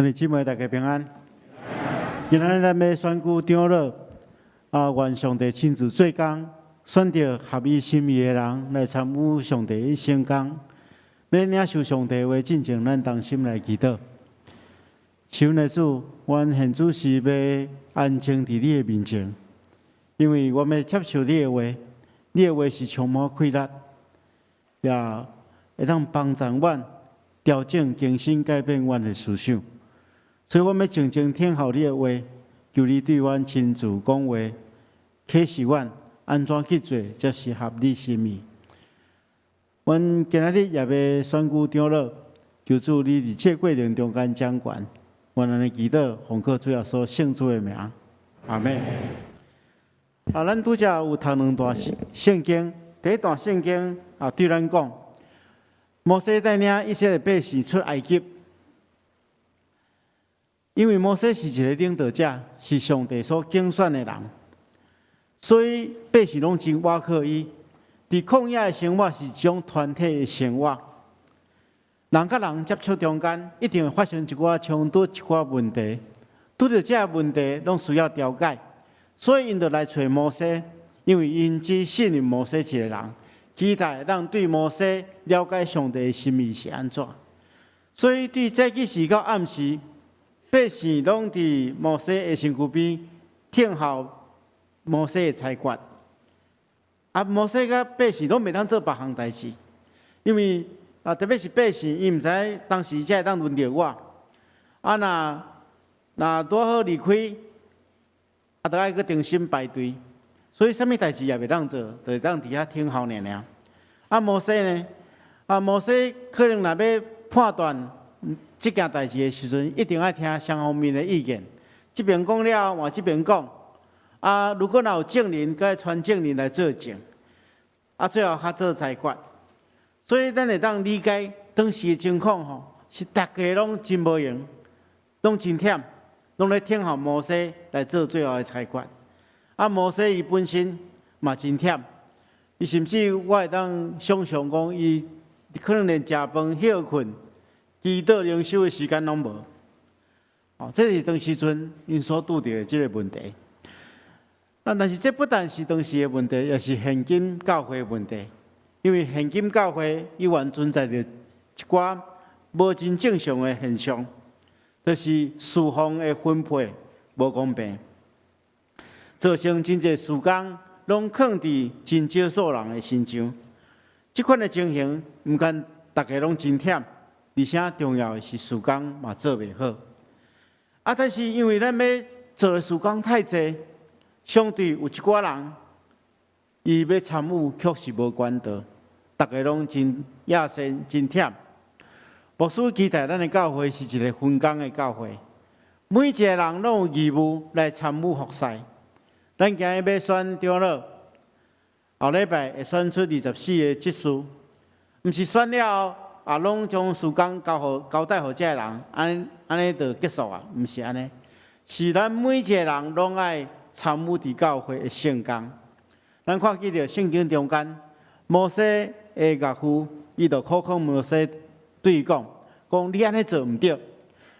兄弟姊妹，大家平安。今仔咱要选举长老，愿上帝亲自做工，选择合伊心意的人来参与上帝的圣工，要领受上帝话，进前咱同心来祈祷。求的主，阮现主是要安静伫你的面前，因为我们要接受你的话，你的话是充满快乐，也会当帮助阮调整、更新、改变阮的思想。所以，我们要静静听候你的话，求你对阮亲自讲话，启示阮安怎去做，才是合你心意。阮今仔日也要选举长老，求主你伫这过程中间掌权。愿安尼祈祷，奉靠主耶稣圣主的名，阿门。咱拄则有读两段圣经，第一段圣经对咱讲，摩西带领以色列百姓出埃及。因为摩西是一个领导者，是上帝所拣选的人，所以百姓拢真倚靠伊。伫旷野的生活是一种团体的生活，人甲人接触中间，一定会发生一寡冲突、一寡问题。拄着这问题，拢需要调解，所以因就来找摩西，因为因只信任摩西一个人，期待让对摩西了解上帝的心意是安怎。所以对早起时到暗时，百姓拢伫摩西的身躯边听候摩西的裁决。摩西甲百姓拢袂当做别项代志，因为特别是百姓，伊毋知当时才会当轮到我。若拄好离开，就爱去重新排队，所以啥物代志也袂当做，就会当伫遐听候尔。摩西呢？摩西可能若要判断这件代志的时阵，一定要听双方面的意见。这边讲了，换这边讲。如果若有证人，该传证人来作证。最后他做裁决。所以咱会当理解当时的情况是大家拢真无用，拢真忝，拢咧听候摩西来做最后的裁决。摩西伊本身嘛真忝，伊甚至我会当想象讲，伊可能连食饭、休困。祈祷灵修的时间拢无，这是当时阵因所拄到的这个问题。但是这不但是当时的问题，也是现今教会的问题。因为现今教会依然存在着一寡无真正常的现象，就是事项的分配无公平，造成真侪事工拢放伫真少数人的身上。这款的情形，毋但大家拢真忝。而且重要的是事工嘛做袂好，但是因为咱要做的事工太济，相对有一寡人，伊要参与确实无管道，大家拢真野心真忝。牧师期待咱的教会是一个分工的教会，每一个人拢有义务来参与服侍。咱今日要选长老，后礼拜会选出24个执事，毋是选了后。拢将事工交代互这个人，安尼就结束啊？毋是安尼，是咱每一个人拢爱参与伫教会的圣工。咱看见着圣经中间，摩西的岳父，伊就苦劝摩西对伊讲你安尼做毋对。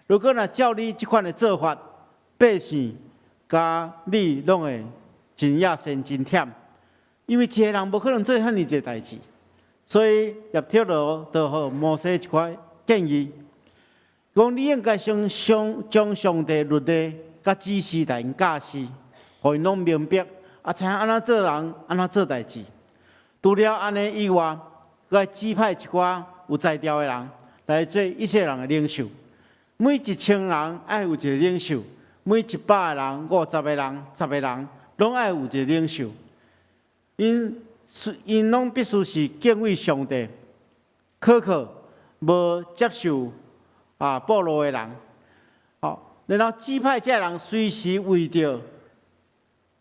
如果若照你即款的做法，百姓甲你拢会真野心真忝，因为一个人无可能做遐尼济代志。所以叶忒罗就互摩西一块建议，讲你应该将上帝律例甲指示来教示，互因拢明白，知影安怎做人，安怎做代志。除了安尼以外，佮指派一寡有才调的人来做以色列人的领袖。每1000人爱有一个领袖，每100个人、50个人、10个人，拢爱有一个领袖。因拢必须是敬畏上帝、可靠、无接受暴露的人。然后指派这人随时为着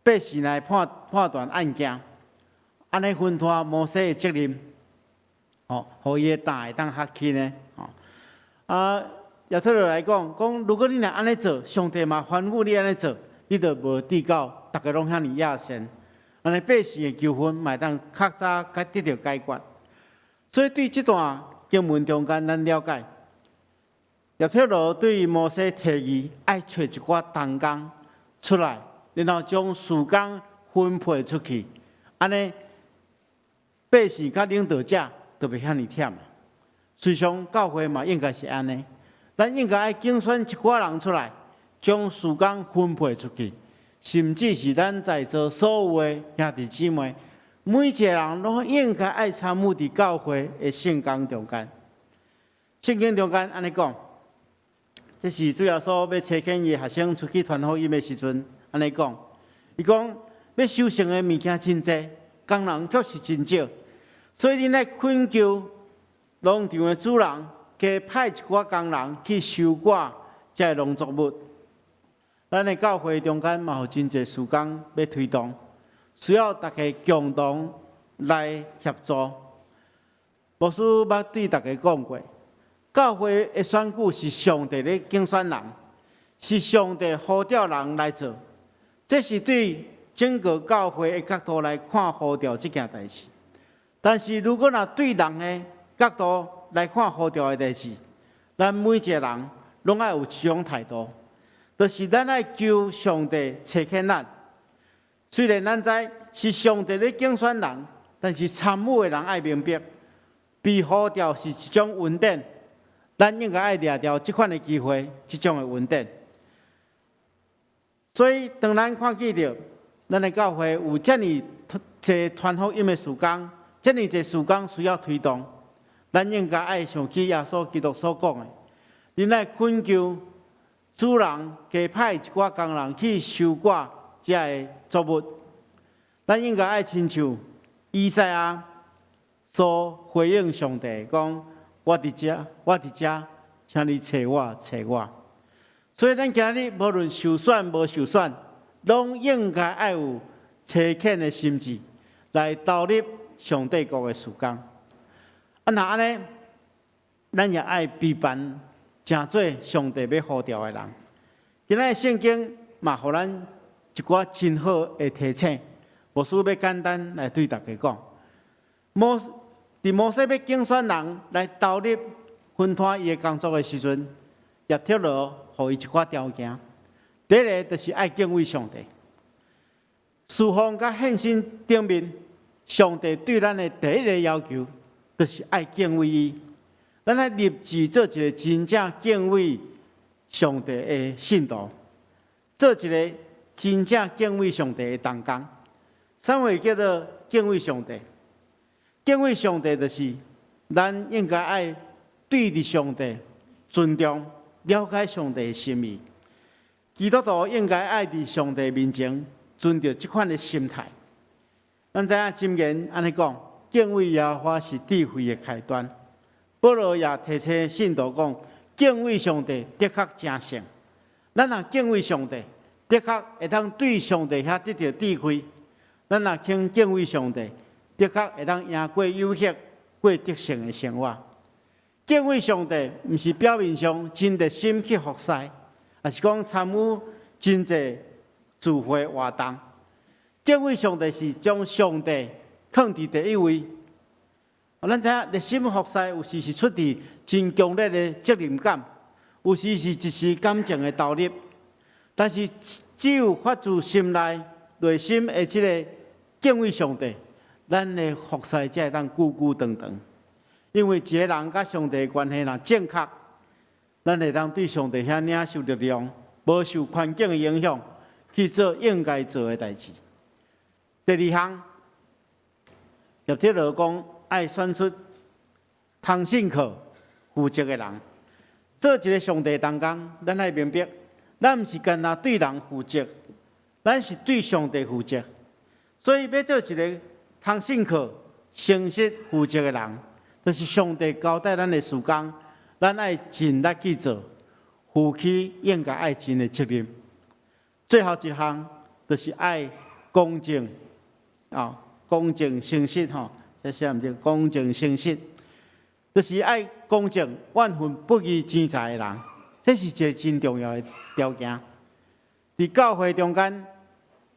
百姓来判断案件，安尼分摊摩西的责任，互伊的担会当较轻呢。亚特罗来讲，如果你若安尼做，上帝嘛吩咐你安尼做，你就无抵到大家拢遐尼野心。安尼百姓的纠纷，嘛当较早该得到解决。所以对这段经文中间，咱了解，叶忒罗对摩西提议，爱找一寡同工出来，然后将事工分配出去，安尼百姓甲领导者就袂遐尼忝。随上教会嘛应该是安尼，咱应该爱竞选一寡人出来，将事工分配出去，甚至是咱在座所有的兄弟姊妹，每一个人拢应该爱参与伫教会的圣工中间。圣经中间安尼讲。这是主要所要差遣伊学生出去传福音的时阵，安尼讲。伊讲要修成的物件真济，工人却是真少，所以恁来恳求农场的主人加派一寡工人去收割这农作物。咱的教会中间嘛有真济事工要推动，需要大家共同来协助。牧师捌对大家讲过。教会的选举是上帝的竞选人，是上帝呼召人来做。这是对整个教会的角度来看呼召这件代志。但是如果若对人的角度来看呼召的代志，咱每一个人拢爱有一种态度，就是咱爱求上帝差遣咱。虽然咱知是上帝的竞选人，但是参与的人爱明白，被呼召是一种恩典。咱应该爱抓住这款的机会，这种的稳定。所以，当咱看见到咱的教会有这么多传福音的事工，这么多事工需要推动，咱应该爱想起耶稣基督所讲的，恁来恳求主人加派一寡工人去收割这个作物。咱应该爱亲像以赛亚所回应上帝讲。我伫遮，请你找我。所以咱今日无论受选无受选，拢应该爱有差遣的心志，来投入上帝国的事工。那安尼，咱也爱陪伴，诚做上帝要呼召的人。今日圣经嘛，互咱一寡真好的提醒。牧师要简单来对大家讲，伫摩西要竞选人来投入分摊伊的工作的时阵，叶忒罗予伊一寡条件。第一个就是爱敬畏上帝。侍奉甲献身顶面，上帝对咱的第一个要求，就是爱敬畏伊。咱来立志做一个真正敬畏上帝的信徒，做一个真正敬畏上帝的同工。啥话叫做敬畏上帝？敬畏上帝，就是咱应该爱对着上帝尊重、了解上帝的心意。基督徒应该爱伫上帝面前存着这款的心态。咱知影箴言安尼讲，敬畏耶和华是智慧的开端。保罗也提醒信徒讲，敬畏上帝的确真圣。咱若敬畏上帝，的确会当对上帝遐得到智慧。咱若肯敬畏上帝，的确会当赢过有限、过得胜的生活。敬畏上帝，毋是表面上真热心去服侍，也是讲参与真济聚会活动。敬畏上帝是将上帝放伫第一位。咱知影热心服侍，有时是出自真强烈的责任感，有时是一时感情的投入。但是只有发自心内内心的这个敬畏上帝，咱的服侍才会当久久长长。因为一个人甲上帝的关系若正确，咱会当对上帝遐领受力量，无受环境的影响，去做应该做的代志。第二项，叶忒罗讲爱选出通信课负责的人，做一个上帝同工，咱爱明白，咱毋是干那对人负责，咱是对上帝负责。所以要做一个通信课诚实负责的人，就是上帝交代咱的事工，咱爱尽力去做，负起应该爱尽的责任。最后一项就是爱公正公正诚实这写毋对，公正诚实，就是爱公正、万分不义之财的人，这是一个真重要的条件。伫教会中间，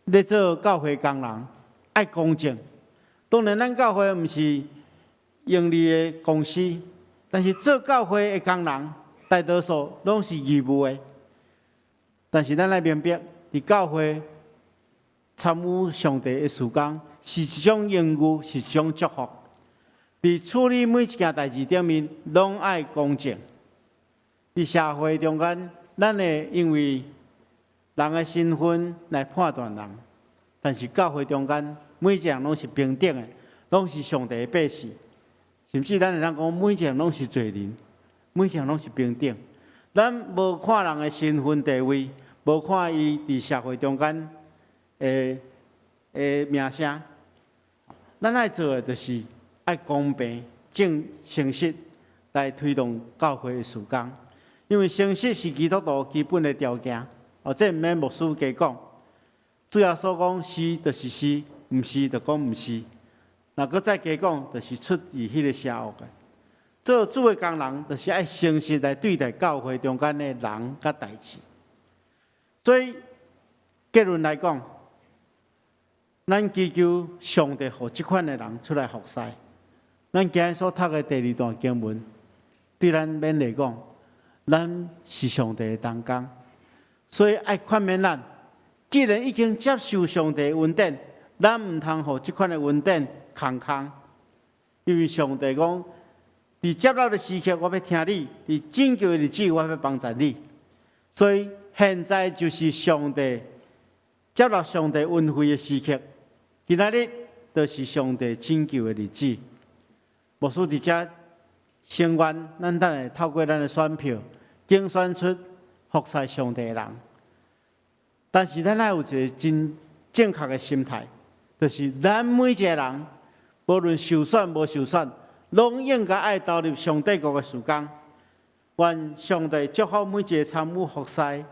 咧做教会工人，爱公正。当然，咱教会毋是盈利的公司，但是做教会的工人，大多数拢是义务的。但是咱来明白，伫教会参与上帝的事工，是一种荣誉，是一种祝福。伫处理每一件代志顶面，拢爱公正。伫社会中间，咱会因为人的身份来判断人，但是教会中间，每一个人拢是平等的，拢是上帝的百姓。甚至咱会当讲，每一个人拢是罪人，每一个人拢是平等。咱无看人的身份地位。无看伊伫社会中间的名声，咱爱做的就是爱公平、诚实来推动教会的事工。因为诚实是基督徒基本的条件，这毋免牧师加讲。主要所讲是就是是，毋是就讲毋是。若搁再加讲，就是出于迄个邪恶的。做主的工人，就是爱诚实来对待教会中间的人甲代志。所以结论来讲，咱祈求上帝互即款的人出来服侍。咱今日所读的第2段经文，对咱免来讲，咱是上帝的同工，所以爱宽免咱。既然已经接受上帝的恩典，咱毋通互即款的恩典空空，因为上帝讲，伫接纳的时刻，我要听你；伫拯救的日子，我要帮助你。所以现在就是上帝接纳上帝恩惠的时刻，今仔日就是上帝拯救的日子。牧师伫遮声愿，咱等下透过咱的选票，竞选出服侍上帝的人。但是咱要有一个真正确的心态，就是咱每一个人，无论受选无受选，拢应该爱投入上帝国的事工。愿上帝祝福每一个参与服侍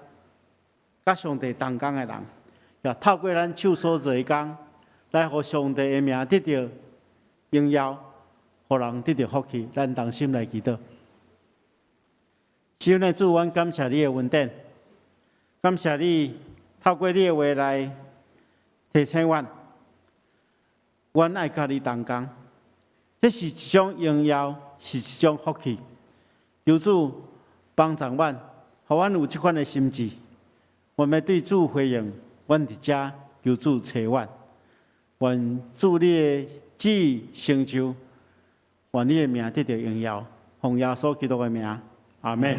甲上帝同工的人，也透过咱手所做的工，来互上帝的名得到荣耀，互人得到福气。咱同心来祈祷。亲爱的主，阮感谢你的恩典，感谢你透过你的话来提醒阮，阮爱甲你同工，这是一种荣耀，是一种福气。求主帮助阮，互阮有这款的心志。我们对主回应，阮伫遮求主找阮，愿主你的旨意成就，愿你的名得到荣耀，奉耶稣基督的名，阿门。